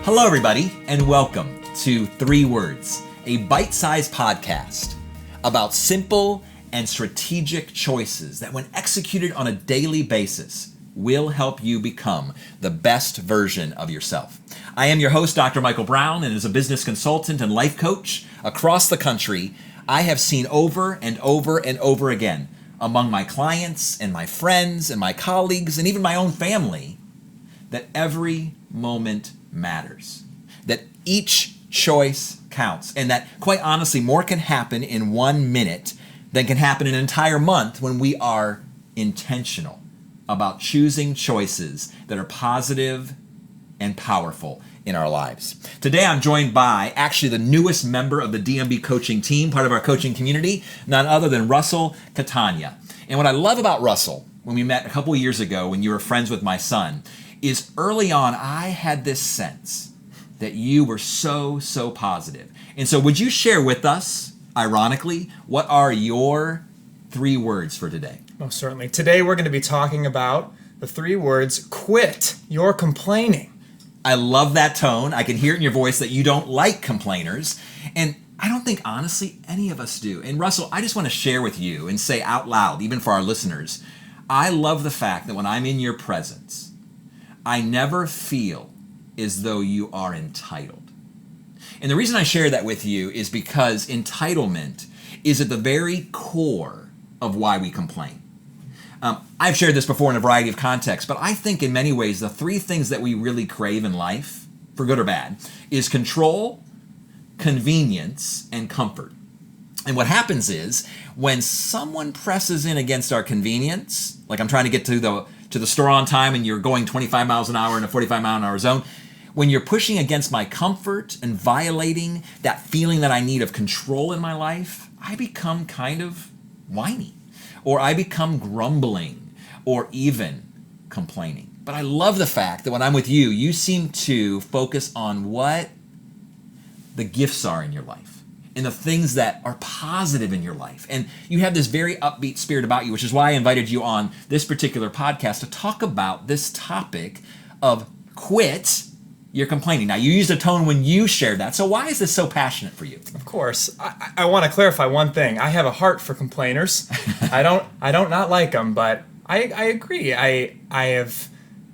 Hello, everybody, and welcome to 3 Words, a bite-sized podcast about simple and strategic choices that, when executed on a daily basis, will help you become the best version of yourself. I am your host, Dr. Michael Brown, and as a business consultant and life coach across the country, I have seen over and over and over again among my clients and my friends and my colleagues and even my own family that every moment matters, that each choice counts, and that, quite honestly, more can happen in 1 minute than can happen in an entire month when we are intentional about choosing choices that are positive and powerful in our lives. Today I'm joined by actually the newest member of the DMB coaching team, part of our coaching community, none other than Russell Catania. And what I love about Russell, when we met a couple years ago when you were friends with my son, is early on I had this sense that you were so positive. And so would you share with us, ironically, what are your 3 words for today? Most certainly. Today we're going to be talking about the 3 words, quit your complaining. I love that tone. I can hear it in your voice that you don't like complainers. And I don't think, honestly, any of us do. And Russell, I just want to share with you and say out loud, even for our listeners, I love the fact that when I'm in your presence, I never feel as though you are entitled. And the reason I share that with you is because entitlement is at the very core of why we complain. I've shared this before in a variety of contexts, but I think in many ways the 3 things that we really crave in life, for good or bad, is control, convenience, and comfort. And what happens is when someone presses in against our convenience, like I'm trying to get to the store on time and you're going 25 miles an hour in a 45 mile an hour zone, when you're pushing against my comfort and violating that feeling that I need of control in my life, I become kind of whiny, or I become grumbling, or even complaining. But I love the fact that when I'm with you, you seem to focus on what the gifts are in your life and the things that are positive in your life. And you have this very upbeat spirit about you, which is why I invited you on this particular podcast to talk about this topic of quit your complaining. Now, you used a tone when you shared that, so why is this so passionate for you? Of course. I want to clarify one thing. I have a heart for complainers. I don't not like them, but I agree. I'm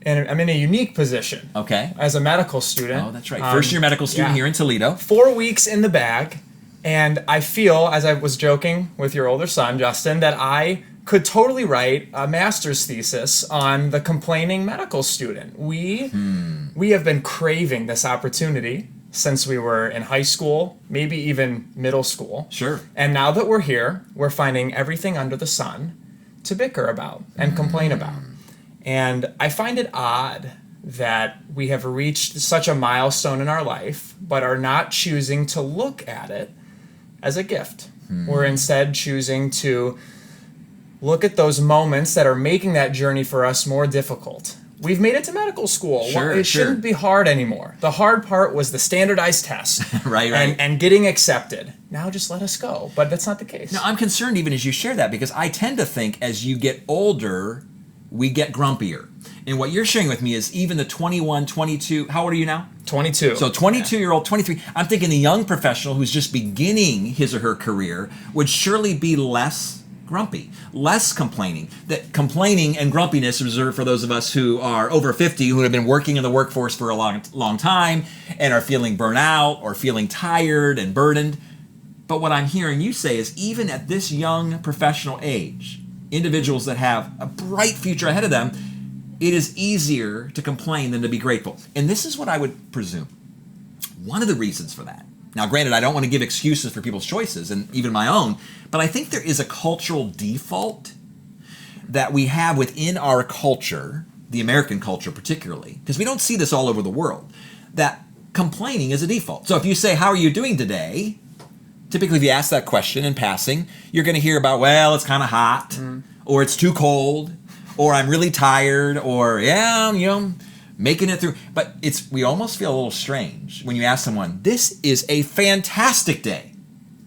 in a unique position. Okay. As a medical student. Oh, that's right. First year medical student here in Toledo. 4 weeks in the bag. And I feel, as I was joking with your older son, Justin, that I could totally write a master's thesis on the complaining medical student. We have been craving this opportunity since we were in high school, maybe even middle school. Sure. And now that we're here, we're finding everything under the sun to bicker about and complain about. And I find it odd that we have reached such a milestone in our life, but are not choosing to look at it as a gift. We're instead choosing to look at those moments that are making that journey for us more difficult. We've made it to medical school. It shouldn't be hard anymore. The hard part was the standardized test. right. And getting accepted. Now just let us go. But that's not the case. Now, I'm concerned even as you share that, because I tend to think as you get older, we get grumpier. And what you're sharing with me is even the 21, 22, how old are you now? 22. So 22-year-old, 23. I'm thinking the young professional who's just beginning his or her career would surely be less grumpy, less complaining. That complaining and grumpiness is reserved for those of us who are over 50, who have been working in the workforce for a long time and are feeling burnout or feeling tired and burdened. But what I'm hearing you say is even at this young professional age, individuals that have a bright future ahead of them, it is easier to complain than to be grateful. And this is what I would presume. One of the reasons for that. Now, granted, I don't want to give excuses for people's choices, and even my own, but I think there is a cultural default that we have within our culture, the American culture particularly, because we don't see this all over the world, that complaining is a default. So if you say, how are you doing today? Typically, if you ask that question in passing, you're going to hear about, well, it's kind of hot, or it's too cold, or I'm really tired, or making it through. But we almost feel a little strange when you ask someone, this is a fantastic day.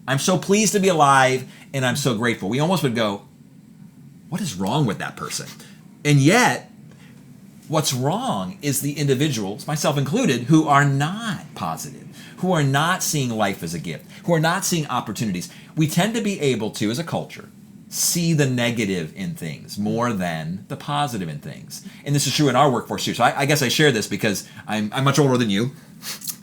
I'm so pleased to be alive, and I'm so grateful. We almost would go, what is wrong with that person? And yet, What's wrong is the individuals, myself included, who are not positive, who are not seeing life as a gift, who are not seeing opportunities. We tend to be able to, as a culture, see the negative in things more than the positive in things. And this is true in our workforce too. So I guess I share this because I'm much older than you,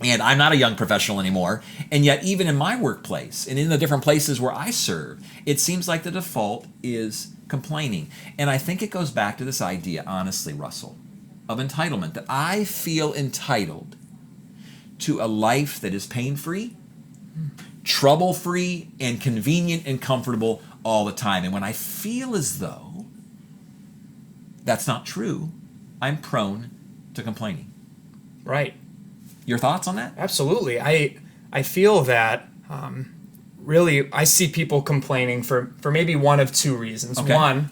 and I'm not a young professional anymore. And yet even in my workplace and in the different places where I serve, it seems like the default is complaining. And I think it goes back to this idea, honestly, Russell, of entitlement, that I feel entitled to a life that is pain-free, trouble-free, and convenient and comfortable all the time. And when I feel as though that's not true, I'm prone to complaining. Right. Your thoughts on that? Absolutely. I feel that really I see people complaining for maybe one of two reasons. Okay. One,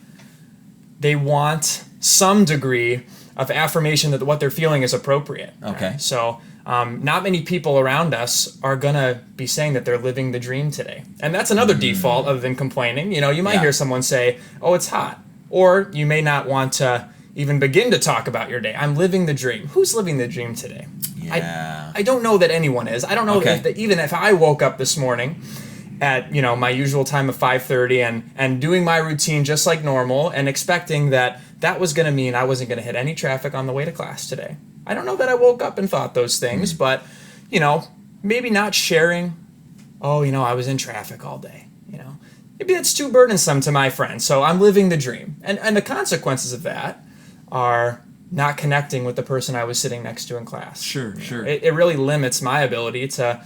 they want some degree of affirmation that what they're feeling is appropriate. Okay. Right? So not many people around us are going to be saying that they're living the dream today. And that's another default other than complaining. You know, you might hear someone say, oh, it's hot. Or you may not want to even begin to talk about your day. I'm living the dream. Who's living the dream today? Yeah. I don't know that anyone is. I don't know Okay. that even if I woke up this morning at my usual time of 5:30 and doing my routine just like normal and expecting that was going to mean I wasn't going to hit any traffic on the way to class today. I don't know that I woke up and thought those things, but maybe not sharing, I was in traffic all day. Maybe that's too burdensome to my friends. So I'm living the dream. And the consequences of that are not connecting with the person I was sitting next to in class. Sure. It really limits my ability to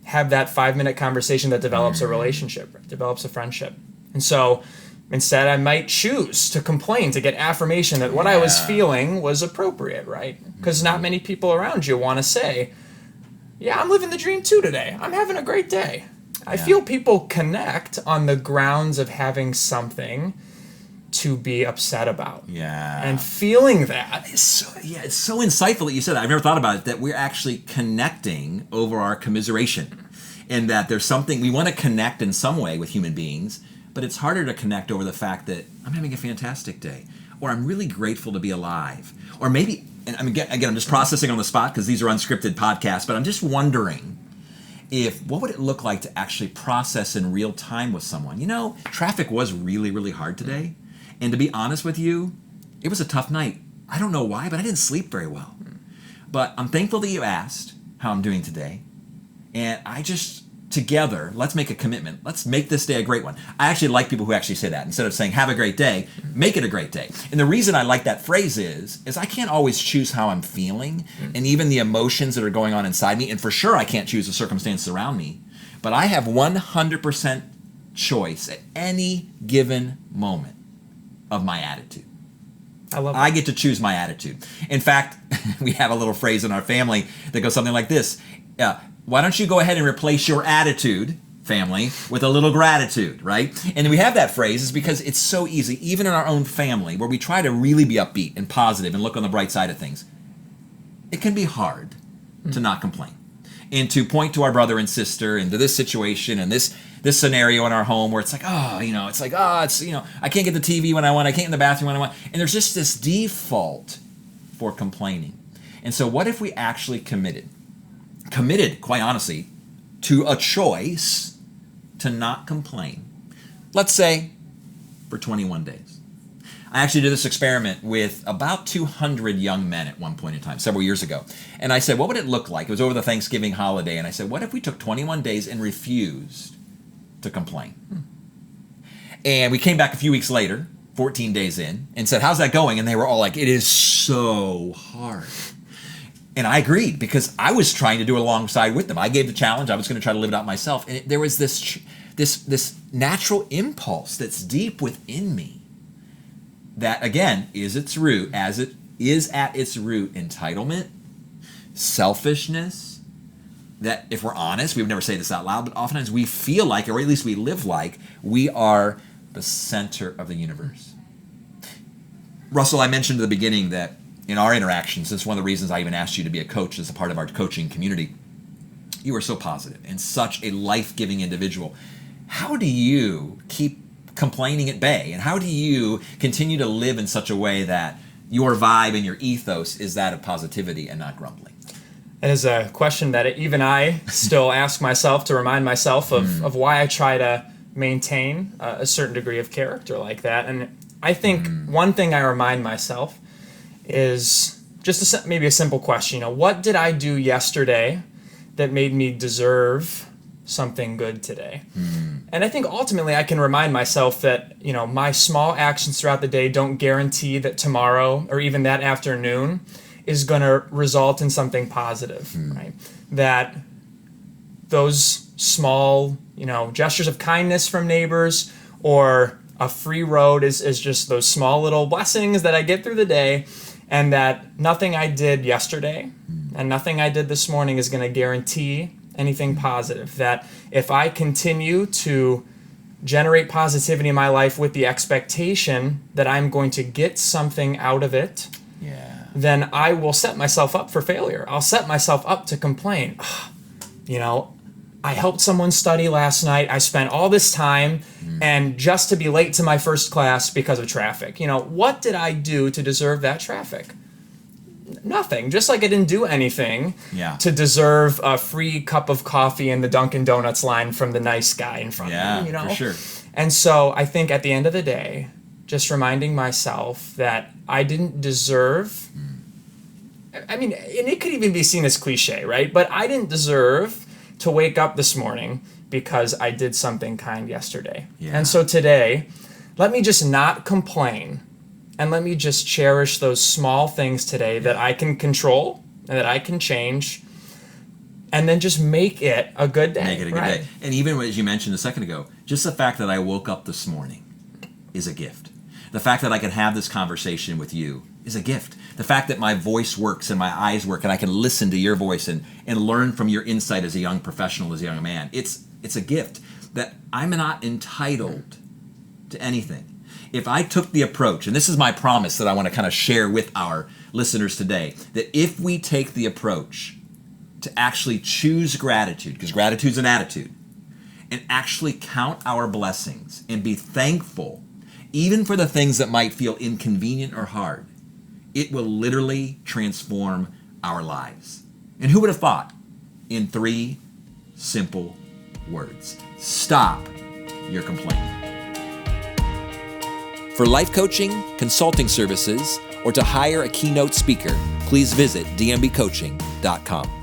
have that 5-minute conversation that develops a relationship, develops a friendship. And so instead, I might choose to complain to get affirmation that what I was feeling was appropriate, right? Because not many people around you want to say, yeah, I'm living the dream too today. I'm having a great day. I feel people connect on the grounds of having something to be upset about. Yeah. And feeling that. It's so insightful that you said that. I've never thought about it, that we're actually connecting over our commiseration. And that there's something, we want to connect in some way with human beings, but it's harder to connect over the fact that I'm having a fantastic day, or I'm really grateful to be alive. Or maybe, and again, I'm just processing on the spot because these are unscripted podcasts, but I'm just wondering what would it look like to actually process in real time with someone? Traffic was really, really hard today. And to be honest with you, it was a tough night. I don't know why, but I didn't sleep very well. But I'm thankful that you asked how I'm doing today. And together, let's make a commitment. Let's make this day a great one. I actually like people who actually say that. Instead of saying, have a great day, make it a great day. And the reason I like that phrase is I can't always choose how I'm feeling and even the emotions that are going on inside me. And for sure, I can't choose the circumstances around me. But I have 100% choice at any given moment of my attitude. I love that. I get to choose my attitude. In fact, we have a little phrase in our family that goes something like this. Why don't you go ahead and replace your attitude, family, with a little gratitude, right? And we have that phrase is because it's so easy, even in our own family, where we try to really be upbeat and positive and look on the bright side of things. It can be hard to not complain and to point to our brother and sister and to this situation and this scenario in our home where it's like, I can't get the TV when I want, I can't get in the bathroom when I want. And there's just this default for complaining. And so what if we actually committed, quite honestly, to a choice to not complain? Let's say for 21 days. I actually did this experiment with about 200 young men at one point in time, several years ago. And I said, what would it look like? It was over the Thanksgiving holiday. And I said, what if we took 21 days and refused to complain? And we came back a few weeks later, 14 days in, and said, how's that going? And they were all like, it is so hard. And I agreed because I was trying to do it alongside with them. I gave the challenge. I was going to try to live it out myself. And there was this natural impulse that's deep within me that, again, is at its root entitlement, selfishness, that if we're honest, we would never say this out loud, but oftentimes we feel like, or at least we live like, we are the center of the universe. Russell, I mentioned at the beginning that in our interactions, that's one of the reasons I even asked you to be a coach as a part of our coaching community. You are so positive and such a life-giving individual. How do you keep complaining at bay? And how do you continue to live in such a way that your vibe and your ethos is that of positivity and not grumbling? It is a question that even I still ask myself to remind myself of why I try to maintain a certain degree of character like that. And I think one thing I remind myself is just maybe a simple question. What did I do yesterday that made me deserve something good today? And I think ultimately I can remind myself that, my small actions throughout the day don't guarantee that tomorrow or even that afternoon is going to result in something positive, right? That those small, gestures of kindness from neighbors or a free road is just those small little blessings that I get through the day, and that nothing I did yesterday and nothing I did this morning is going to guarantee anything positive. That if I continue to generate positivity in my life with the expectation that I'm going to get something out of it, then I will set myself up for failure. I'll set myself up to complain. I helped someone study last night. I spent all this time and just to be late to my first class because of traffic. What did I do to deserve that traffic? Nothing. Just like I didn't do anything to deserve a free cup of coffee in the Dunkin' Donuts line from the nice guy in front of me. For sure. And so I think at the end of the day, just reminding myself that I didn't deserve, and it could even be seen as cliche, right? But I didn't deserve to wake up this morning because I did something kind yesterday. And so today, let me just not complain, and let me just cherish those small things today that I can control and that I can change, and then just make it a good day. Make it a good day. And even as you mentioned a second ago, just the fact that I woke up this morning is a gift. The fact that I can have this conversation with you is a gift. The fact that my voice works and my eyes work and I can listen to your voice and learn from your insight as a young professional, as a young man, it's a gift that I'm not entitled to anything. If I took the approach, and this is my promise that I want to kind of share with our listeners today, that if we take the approach to actually choose gratitude, because gratitude's an attitude, and actually count our blessings and be thankful even for the things that might feel inconvenient or hard, it will literally transform our lives. And who would have thought? In 3 simple words. Stop your complaining. For life coaching, consulting services, or to hire a keynote speaker, please visit dmbcoaching.com.